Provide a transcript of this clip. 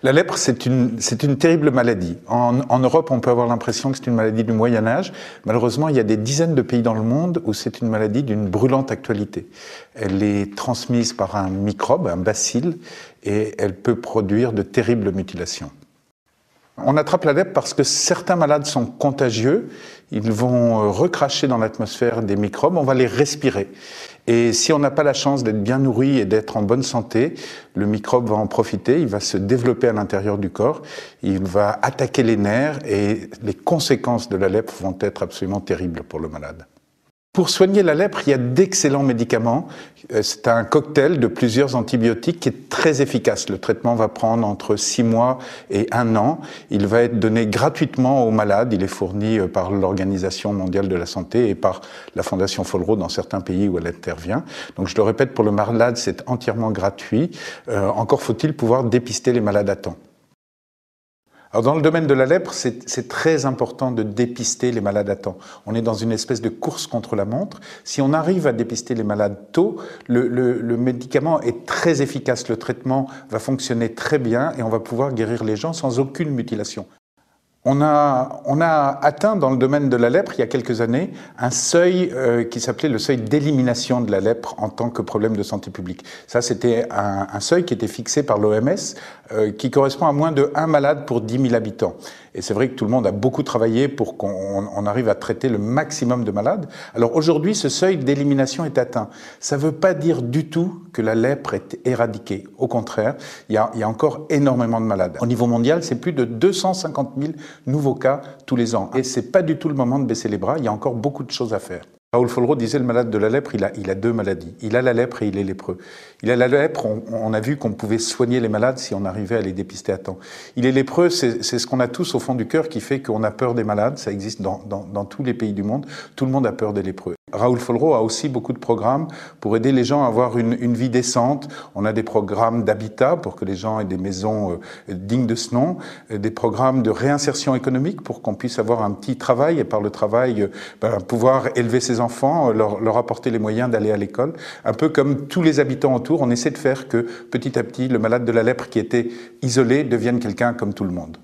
La lèpre, c'est une terrible maladie. En Europe, on peut avoir l'impression que c'est une maladie du Moyen-Âge. Malheureusement, il y a des dizaines de pays dans le monde où c'est une maladie d'une brûlante actualité. Elle est transmise par un microbe, un bacille, et elle peut produire de terribles mutilations. On attrape la lèpre parce que certains malades sont contagieux, ils vont recracher dans l'atmosphère des microbes, on va les respirer. Et si on n'a pas la chance d'être bien nourri et d'être en bonne santé, le microbe va en profiter, il va se développer à l'intérieur du corps, il va attaquer les nerfs et les conséquences de la lèpre vont être absolument terribles pour le malade. Pour soigner la lèpre, il y a d'excellents médicaments. C'est un cocktail de plusieurs antibiotiques qui est très efficace. Le traitement va prendre entre 6 mois et 1 an. Il va être donné gratuitement aux malades. Il est fourni par l'Organisation mondiale de la santé et par la Fondation Follereau dans certains pays où elle intervient. Donc je le répète, pour le malade, c'est entièrement gratuit. Encore faut-il pouvoir dépister les malades à temps. Alors dans le domaine de la lèpre, c'est très important de dépister les malades à temps. On est dans une espèce de course contre la montre. Si on arrive à dépister les malades tôt, le médicament est très efficace. Le traitement va fonctionner très bien et on va pouvoir guérir les gens sans aucune mutilation. On a atteint dans le domaine de la lèpre, il y a quelques années, un seuil qui s'appelait le seuil d'élimination de la lèpre en tant que problème de santé publique. Ça, c'était un seuil qui était fixé par l'OMS, qui correspond à moins de 1 malade pour 10 000 habitants. Et c'est vrai que tout le monde a beaucoup travaillé pour qu'on arrive à traiter le maximum de malades. Alors aujourd'hui, ce seuil d'élimination est atteint. Ça ne veut pas dire du tout que la lèpre est éradiquée. Au contraire, il y a encore énormément de malades. Au niveau mondial, c'est plus de 250 000 nouveaux cas tous les ans. Et ce n'est pas du tout le moment de baisser les bras, il y a encore beaucoup de choses à faire. Raoul Follereau disait le malade de la lèpre, il a 2 maladies. Il a la lèpre et il est lépreux. Il a la lèpre, on a vu qu'on pouvait soigner les malades si on arrivait à les dépister à temps. Il est lépreux, c'est ce qu'on a tous au fond du cœur qui fait qu'on a peur des malades. Ça existe dans tous les pays du monde. Tout le monde a peur des lépreux. Raoul Follereau a aussi beaucoup de programmes pour aider les gens à avoir une vie décente. On a des programmes d'habitat pour que les gens aient des maisons dignes de ce nom, des programmes de réinsertion économique pour qu'on puisse avoir un petit travail et par le travail pouvoir élever ses enfants, leur apporter les moyens d'aller à l'école. Un peu comme tous les habitants autour, on essaie de faire que petit à petit le malade de la lèpre qui était isolé devienne quelqu'un comme tout le monde.